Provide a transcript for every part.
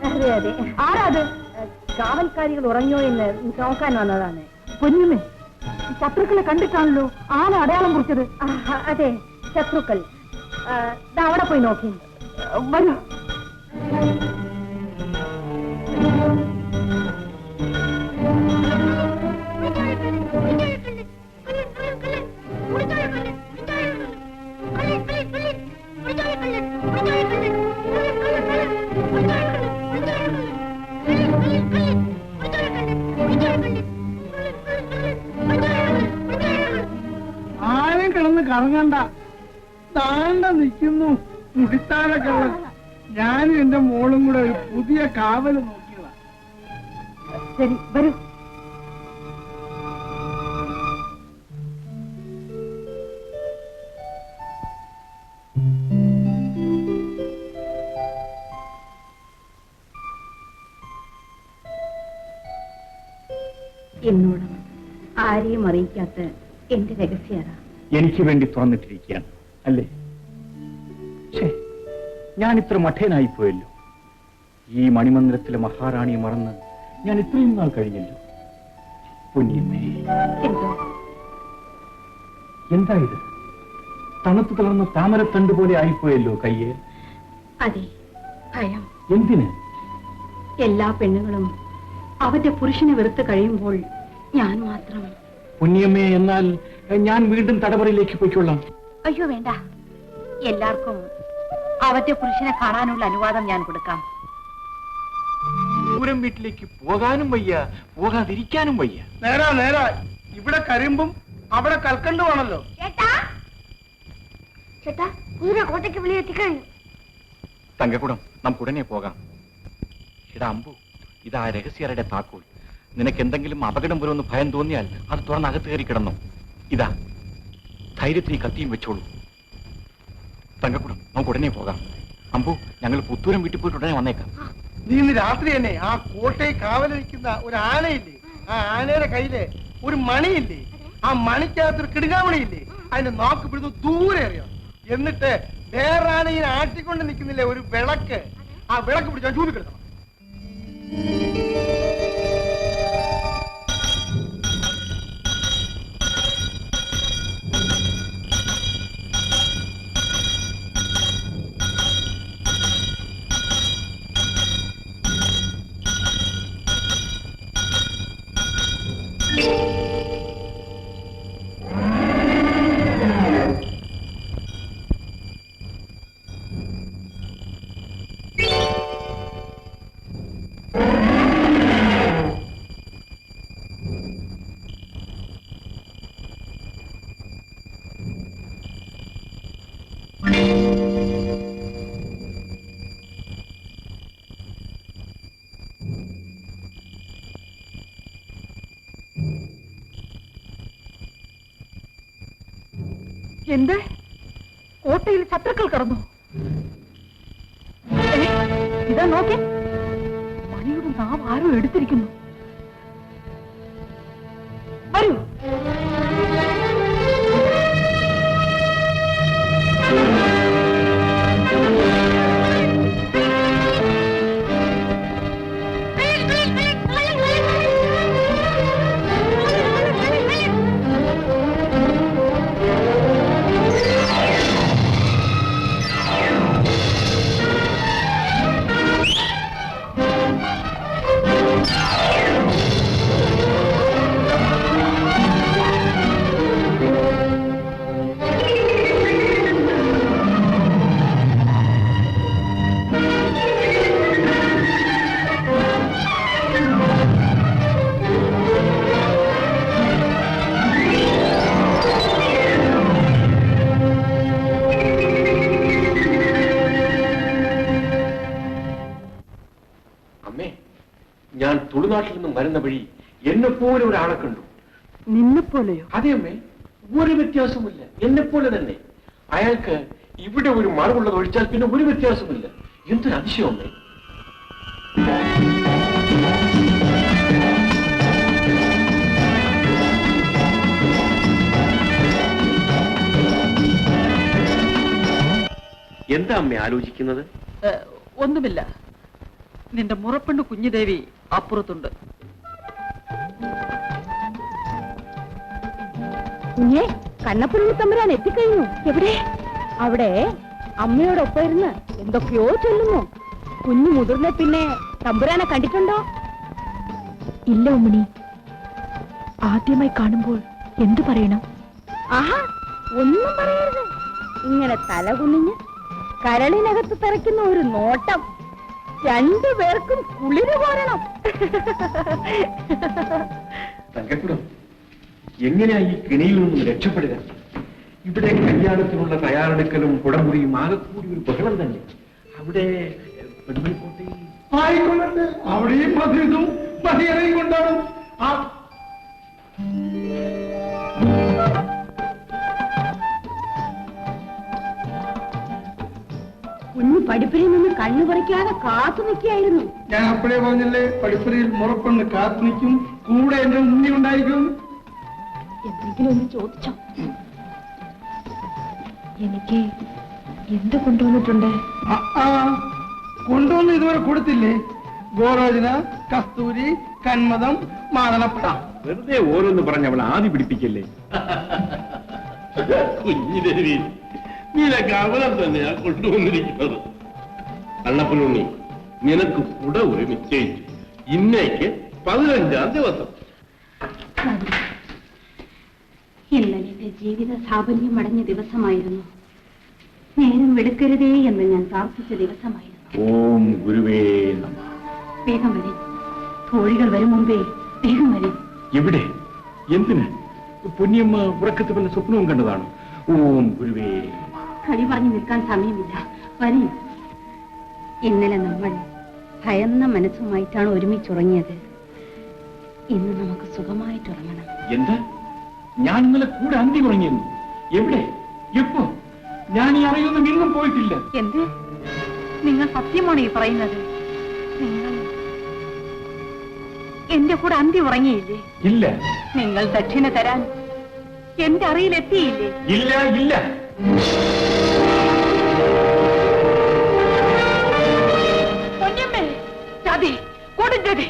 അതെ അതെ. ആരാത്? കാവൽക്കാരികൾ ഉറങ്ങിയോ എന്ന് നോക്കാൻ വന്നതാണ്. പൊന്നുമേ, ശത്രുക്കളെ കണ്ടിട്ടാണല്ലോ ആന അടയാളം കുറിച്ചത്. അതെ, ശത്രുക്കൾ. അവിടെ പോയി നോക്കി വരൂ. ആരും കിടന്ന് കറങ്ങണ്ട, താണ്ട നിൽക്കുന്നു മുടിത്താരക്കള്ളൻ. ഞാനും എന്റെ മോളും കൂടെ ഒരു പുതിയ കാവല് നോക്കിയതാ. ശരി, വരൂ. എന്നോട് ആരെയും അറിയിക്കാത്ത എന്റെ രഹസ്യത എനിക്ക് വേണ്ടി തുറന്നിട്ടിരിക്കുകയാണ് അല്ലേ? ഞാൻ ഇത്ര മഠേനായിപ്പോയല്ലോ. ഈ മണിമന്ദിരത്തിലെ മഹാറാണിയെ മറന്ന് ഞാൻ ഇത്രയും നാൾ കഴിഞ്ഞല്ലോ. പൊന്നിയമ്മേ, എന്താ ഇത്? തണുത്തു തളർന്ന താമരത്തണ്ട് പോലെ ആയിപ്പോയല്ലോ കയ്യെ. അതെ, ഭയം. എന്തിന്? എല്ലാ പെണ്ണുങ്ങളും അവന്റെ പുരുഷനെ വെറുത്ത് കഴിയുമ്പോൾ ഞാൻ മാത്രം. പൊന്നിയമ്മേ, എന്നാൽ ഞാൻ വീണ്ടും തടവറയിലേക്ക് പോയിക്കൊള്ളാം. അയ്യോ വേണ്ട, എല്ലാവർക്കും അവന്റെ പുരുഷനെ കാണാനുള്ള അനുവാദം ഞാൻ കൊടുക്കാം. ദൂരം വീട്ടിലേക്ക് പോകാനും വയ്യ, പോകാതിരിക്കാനും വയ്യ. നേരാ നേരാ, ഇവിടെ കരിമ്പും അവിടെ കൽക്കണ്ടുമാണല്ലോ. ചേട്ടാ, കുതിര കോട്ടയ്ക്ക് വെളിയിൽ എത്തിക്കഴിഞ്ഞു. തങ്കക്കുടം, നമുക്ക് ഉടനെ പോകാം. ഇടാ അമ്പു, ഇതാ രഹസ്യരുടെ താക്കോൽ. നിനക്ക് എന്തെങ്കിലും അപകടം വരുമെന്ന് ഭയം തോന്നിയാൽ അത് തുറന്ന് അകത്ത് കയറി കിടന്നു. ഇതാ, ധൈര്യത്തിൽ ഈ കത്തിയും വെച്ചോളൂ. തങ്കക്കുടം, നമുക്ക് ഉടനെ പോകാം. അമ്പു, ഞങ്ങൾ പുത്തൂരം വീട്ടിൽ പോയിട്ട് ഉടനെ വന്നേക്കാം. നീ ഇന്ന് രാത്രി തന്നെ ആ കോട്ടയെ കാവലിരിക്കുന്ന ഒരു ആനയില്ലേ, ആ ആനയുടെ കയ്യിലെ ഒരു മണിയില്ലേ, ആ മണിക്കകത്തൊരു കിടുകാമണിയില്ലേ, അതിന്റെ നാക്ക് പിടിച്ച് ദൂരെ അറിയാം. എന്നിട്ട് വേറെ ആനയെ ആട്ടിക്കൊണ്ട് നിൽക്കുന്നില്ലേ ഒരു വിളക്ക്, ആ വിളക്ക് പിടിച്ചാൽ ചൂണ്ടിക്കിടക്കണം. എന്ത്? കോട്ടയിൽ ശത്രുക്കൾ കടന്നു. ഇതാ നോക്കി, മണിയുടെ നാവ് ആരോ എടുത്തിരിക്കുന്നു. വരൂ. ഞാൻ തുളുനാട്ടിൽ നിന്നും വരുന്ന വഴി എന്നെപ്പോലെ ഒരാളെ കണ്ടു. നിന്നെപ്പോലെയോ? അതെ അമ്മേ, ഒരു വ്യത്യാസമില്ല, എന്നെപ്പോലെ തന്നെ. അയാൾക്ക് ഇവിടെ ഒരു മറവുള്ളത് ഒഴിച്ചാൽ പിന്നെ ഒരു വ്യത്യാസമില്ല. എന്തൊരു അതിശയം അമ്മേ. എന്താ അമ്മ ആലോചിക്കുന്നത്? ഒന്നുമില്ല. നിന്റെ മുറപ്പെണ്ണ് കുഞ്ഞുദേവി അപ്പുറത്തുണ്ട്. കുഞ്ഞേ, കണ്ണപ്പുള്ളി തമ്പുരാൻ എത്തിക്കഴിഞ്ഞു. എവിടെ? അവിടെ അമ്മയോടൊപ്പം ഇരുന്ന് എന്തൊക്കെയോ ചൊല്ലുന്നു. കുഞ്ഞു മുതിർന്ന പിന്നെ തമ്പുരാനെ കണ്ടിട്ടുണ്ടോ? ഇല്ല ഉമ്മണി, ആദ്യമായി കാണുമ്പോൾ എന്തു പറയണം? ആഹാ, ഒന്നും പറയരുത്. ഇങ്ങനെ തല കുനിഞ്ഞ് കരളിനകത്ത് തെറിക്കുന്ന ഒരു നോട്ടം രണ്ടുപേർക്കും കുളിര് പോരണം. തങ്കക്കുടം, എങ്ങനെയാ ഈ കിണിയിൽ നിന്നും രക്ഷപ്പെടുക? ഇവിടെ കല്യാണത്തിനുള്ള തയ്യാറെടുക്കലും കുടമുറിയും ആകെ കൂടി ഒരു ബഹളം തന്നെ. അവിടെ പെൺമണിക്കോട്ടയിൽ ആയിക്കൊള്ളട്ടെ, അവിടെയും മധുരതും മഹിയറയും കൊണ്ടാണ്. കുഞ്ഞു പഠിപ്പിൽ നിന്ന് കണ്ണു പറിക്കാതെ കാത്തു നിൽക്കുകയായിരുന്നു. ഞാൻ അപ്പോഴേ പറഞ്ഞല്ലേ, പഠിപ്പുരയിൽ മുറപ്പെണ്ണ് കാത്തു നിൽക്കും, കൂടെ എന്റെ ഉണ്ണി ഉണ്ടായിരിക്കും. എന്തെങ്കിലും ഒന്ന് ചോദിച്ചോ? എനിക്ക് എന്ത് കൊണ്ടുവന്നിട്ടുണ്ട്? കൊണ്ടുവന്ന് ഇതുവരെ കൊടുത്തില്ലേ? ഗോരോചന, കസ്തൂരി, കന്മദം, മാതളപ്പഴ. വെറുതെ ഓരോന്ന് പറഞ്ഞ് അവൾ ആദ്യ പിടിപ്പിക്കല്ലേ. കുഞ്ഞിദേവി, നിനക്ക് അവലം തന്നെയാ കൊണ്ടുവന്നിരിക്കുന്നത്. കണ്ണപ്പനുണ്ണി, നിനക്ക് കുട ഒരു നിശ്ചയിച്ചു. ഇന്നേക്ക് 15-ാം ദിവസം. ഇന്നലെ എന്റെ ജീവിത സാഫല്യം അടഞ്ഞ ദിവസമായിരുന്നു. നേരം വെളുക്കരുതേ എന്ന് ഞാൻ പ്രാർത്ഥിച്ച ദിവസമായിരുന്നു. ഓം ഗുരുവേ നമഃ. വേഗം വരെ, തോഴികൾ വരും മുമ്പേ വേഗം വരെ. എവിടെ? എന്തിന്? പൊന്നിയമ്മ ഉറക്കത്ത് വല്ല സ്വപ്നവും കണ്ടതാണ്. ഓം ഗുരുവേ. കളി പറഞ്ഞു നിൽക്കാൻ സമയമില്ല, വരും. ഇന്നലെ നമ്മൾ ഭയന്ന മനസ്സുമായിട്ടാണ് ഒരുമിച്ചുറങ്ങിയത്. ഇന്ന് നമുക്ക് സുഖമായിട്ടുറങ്ങണം. എന്താ? ഞാൻ ഇന്നലെ കൂടെ അന്തി ഉറങ്ങിയെന്നു. എവിടെ? എപ്പോ? ഞാൻ ഈ അറിയൊന്നും ഇന്നും പോയിട്ടില്ല. എന്ത്? നിങ്ങൾ സത്യമാണ് ഈ പറയുന്നത്? നിങ്ങൾ എന്റെ കൂടെ അന്തി ഉറങ്ങിയില്ലേ? ഇല്ല. നിങ്ങൾ ദക്ഷിണ തരാൻ എന്റെ അറിയിലെത്തിയില്ലേ? ഇല്ല, ഇല്ല. പൊന്നമ്മേ, ചതി, കൊടുംചതി.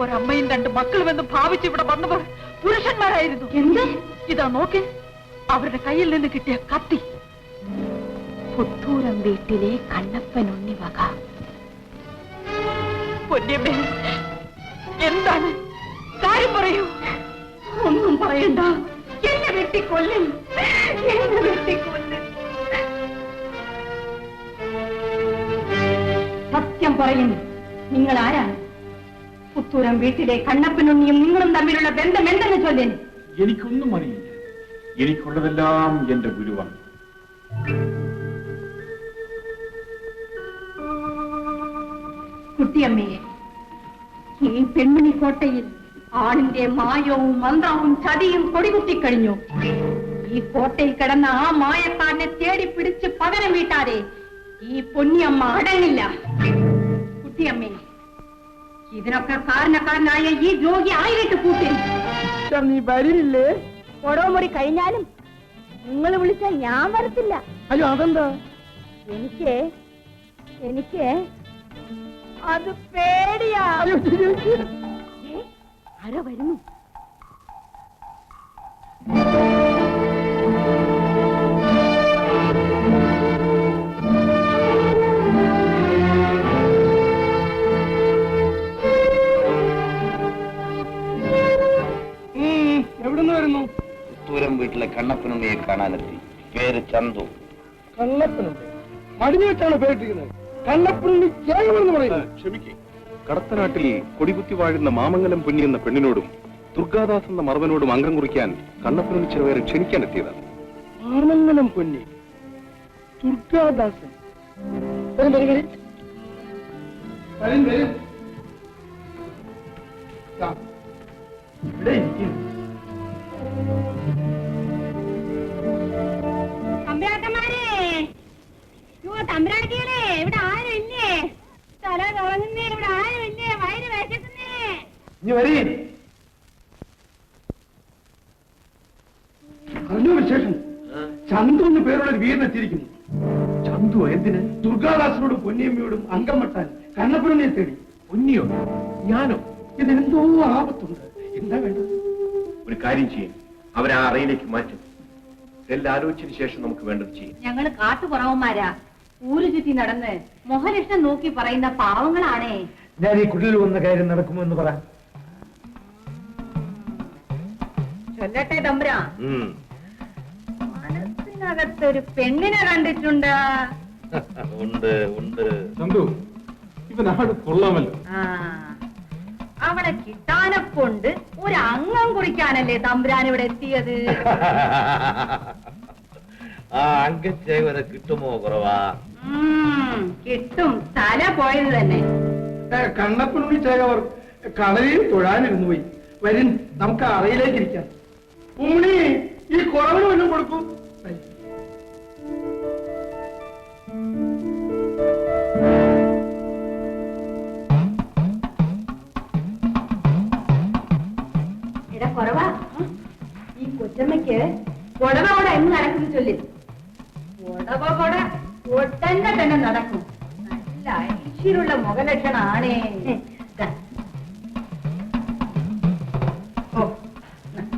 ഒരമ്മയും 2 മക്കളുമെന്ന് ഭാവിച്ച് ഇവിടെ വന്നവർ പുരുഷന്മാരായിരുന്നു. എന്ത്? ഇതാ നോക്ക്, അവരുടെ കയ്യിൽ നിന്ന് കിട്ടിയ കത്തി. പുത്തൂരം വീട്ടിലെ കണ്ണപ്പനുണ്ണി വക. പൊന്നമ്മേ, എന്താണ് കാര്യം? പറയൂ. ഒന്നും പറയണ്ട. എന്നെ വെട്ടിക്കൊല്ലും, എന്നെ വെട്ടിക്കൊല്ലും. സത്യം പറയുന്നു. നിങ്ങൾ ആരാണ്? പുത്തൂരം വീട്ടിലെ കണ്ണപ്പനുണ്ണിയും നിങ്ങളും തമ്മിലുള്ള ബന്ധം എന്തെന്ന് ചൊല്ലേൻ. എനിക്കൊന്നും അറിയില്ല. എനിക്കുള്ളതെല്ലാം എന്റെ ഗുരുവാണ്. കുട്ടിയമ്മയെ, ഈ പെൺമണിക്കോട്ടയിൽ ആണിന്റെ മായവും മന്ത്രവും ചതിയും കൊടികുത്തിക്കഴിഞ്ഞു. ഈ കോട്ടയിൽ കിടന്ന ആ മായക്കാരനെ തേടി പിടിച്ച് പകരം വീട്ടാതെ ഈ പൊന്നിയമ്മ അടങ്ങില്ല. കുട്ടിയമ്മേ, ഇതിനൊക്കെ കാരണക്കാരനായ ഈ ജോഗി ആയിട്ട് കൂട്ടി. നീ വരില്ലേ? ഓരോ മുറി കഴിഞ്ഞാലും നിങ്ങൾ വിളിച്ചാൽ ഞാൻ വരത്തില്ല. അയ്യോ, അതെന്താ? എനിക്ക് അത് പേടിയാ. ആരോ വരുന്നു. എവിടുന്ന് വരുന്നു? പുത്തൂരം വീട്ടിലെ കണ്ണപ്പനുണ്ണിയെ കാണാനെത്തി. പേര് ചന്തു. കണ്ണപ്പനുണ്ണി മടിഞ്ഞു വെച്ചാണ് പേരിട്ടിരിക്കുന്നത്. കണ്ണപ്പനുണ്ണി കേവലെന്ന് പറയുന്നത്. ക്ഷമിക്കേ, കടത്തനാട്ടിൽ കൊടികുത്തി വാഴുന്ന മാമംഗലം പൊന്നി എന്ന പെണ്ണിനോടും ദുർഗാദാസ് എന്ന മർവനോടും അംഗം കുറിക്കാൻ കണ്ണപ്പനുണ്ണി ചെറുവേറെ ക്ഷണിക്കാനെത്തിയതാണ്. മാമംഗലം പൊന്നി, ദുർഗാദാസൻ. തമ്പുരാട്ടികളെ, ഇവിടെ ആരും ഇല്ലേ? തല തുറങ്ങുന്നേ, ഇവിടെ ആരും ഇല്ലേ? വയറ് വിശക്കുന്നേ. അറിഞ്ഞോ വിശേഷം? ചന്തു എന്ന് പേരുള്ള ഒരു വീരനെത്തിയിരിക്കുന്നു. ചന്തു എന്തിന്? ദുർഗാദാസിനോടും പൊന്നിയമ്മയോടും അംഗം വെട്ടാൻ കണ്ണപ്പനുണ്ണിയെ തേടി. ഉന്നിയോ ഞാനോ ഇതിനെന്തോ ആപത്തുണ്ട്. എന്താ വേണ്ടത്? ഒരു കാര്യം ചെയ്യും, അവരെ ആ അറയിലേക്ക് മാറ്റും. ഇതെല്ലാം ആലോചിച്ചതിന് ശേഷം നമുക്ക് വേണ്ടത് ചെയ്യും. ഞങ്ങള് കാട്ടുപുറവന്മാരാ. ഊരു ചുറ്റി നടന്ന് മോഹലക്ഷ്ണം നോക്കി പറയുന്ന പാവങ്ങളാണേ. ഞാൻ ഈ കുടിൽ വന്ന കാര്യം നടക്കുമോ എന്ന് പറ. ചൊല്ലട്ടെ തമ്പുരാ. മനസ്സിനകത്തൊരു പെണ്ണിനെ കണ്ടിട്ടുണ്ട്. ഉണ്ട് ഉണ്ട്. ചന്തു, ഇവനാട് കൊള്ളാമല്ലോ. അവളെ കിട്ടാനെ കൊണ്ട് ഒരു അംഗം കുറിക്കാനല്ലേ തമ്പുരാൻ ഇവിടെ എത്തിയത്. ആ അംഗച്ചേവരെ കിട്ടുമോ കുറവാ? കിട്ടും. തല പോയത് തന്നെ. കണ്ണപ്പനുണ്ണി ചേകവർ കടലിൽ തൊഴാനിരുന്നു പോയി. വരും, നമുക്ക് അറയിലേക്ക് ഇരിക്കാം. ഉമ്മണി, ഈ കുറവിന് വല്ലതും കൊടുക്കും. എടാ കുറവാ, ഈ കൊച്ചമ്മയ്ക്ക് കൊടവ കൂടെ എന്ന് നടക്കുന്നു ചൊല്ലി. കൊടവ കൂടെ ഒട്ടന്നെ തന്നെ നടക്കും. നല്ല ഐശ്വര്യമുള്ള മുഖലക്ഷണാണേ. ഓ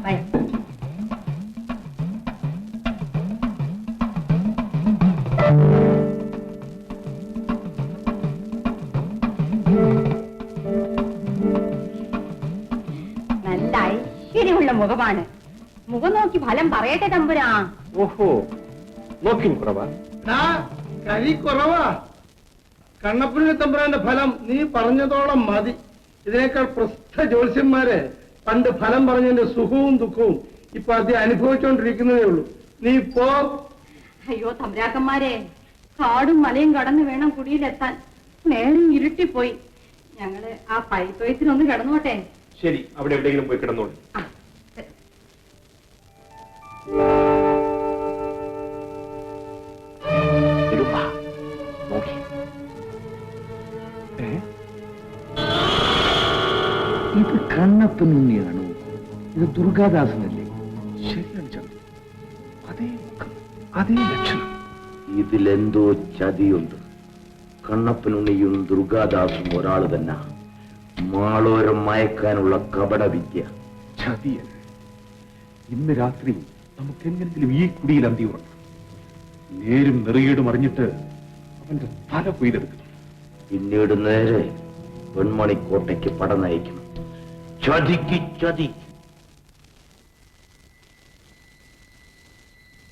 ബൈ. നല്ല ഐശ്വര്യമുള്ള മുഖമാണ്. മുഖം നോക്കി ഫലം പറയട്ടെ തമ്പുരാ. ഓഹോ, നോക്കിയും കുറവാ. കരി കുറവാ. കണ്ണപ്പുണ്ണി തമ്പുരാന്റെ ഫലം നീ പറഞ്ഞതോളം മതി. ഇതിനേക്കാൾ പ്രസിദ്ധ ജ്യോത്സ്യന്മാര് പണ്ട് ഫലം പറഞ്ഞതിന്റെ സുഖവും ദുഃഖവും ഇപ്പൊ അദ്ദേഹം അനുഭവിച്ചുകൊണ്ടിരിക്കുന്നതേ ഉള്ളൂ. നീ പോ. അയ്യോ തമ്പുരാക്കന്മാരെ, കാടും മലയും കടന്നു വേണം കുടിയിലെത്താൻ. നേരം ഇരുട്ടിപ്പോയി. ഞങ്ങള് ആ പൈത്തൊയത്തിനൊന്ന് കിടന്നോട്ടെ. ശരി, അവിടെ എവിടെയെങ്കിലും പോയി കിടന്നോളൂ. ഇത് കണ്ണപ്പനുണ്ണിയാണോ? ഇത് ദുർഗാദാസനല്ലേ? ശരിയാണ് ചന്തു, അതേ മുഖം, അതേ ലക്ഷണം. ഇതിലെന്തോ ചതിയുണ്ട്. കണ്ണപ്പനുണ്ണിയും ദുർഗാദാസും ഒരാൾ തന്നെ. മാളോരം മയക്കാനുള്ള കപട വിദ്യ. ചതിയൻ. ഇന്ന് രാത്രി നമുക്ക് എങ്ങനെങ്കിലും ഈ കുടിയിൽ അന്തി ഉറങ്ങാം. നേരും നെറിയേടും അറിഞ്ഞിട്ട് അവന്റെ തല കൊയ്തെടുക്കണം. പിന്നീട് നേരെ പൊന്മണിക്കോട്ടയ്ക്ക് പട നയിക്കണം. ചതിക്ക് ചതി.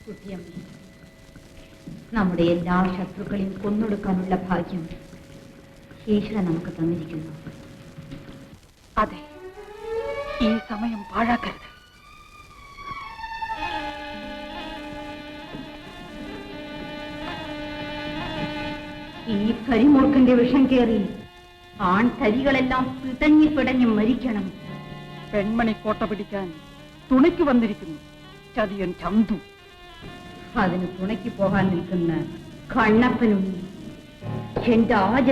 കുട്ടിയമ്മേ, നമ്മുടെ എല്ലാ ശത്രുക്കളെയും കൊന്നൊടുക്കാനുള്ള ഭാഗ്യം ഈശ്വരൻ നമുക്ക് തന്നിരിക്കുന്നു. അതെ, ഈ സമയം പാഴാക്കരുത്. ഈ കരിമുറുക്കന്റെ വിഷം കേറി ആൺതരികളെല്ലാം പിടഞ്ഞു പിടഞ്ഞു മരിക്കണം. പെൺമണി കോട്ട പിടിക്കാൻ തുണയ്ക്ക് വന്നിരിക്കുന്നു ചതിയൻ ചന്തു. അതിന് തുണയ്ക്ക് പോകാൻ നിൽക്കുന്ന കണ്ണപ്പനുണ്ണി എന്റെ ആജ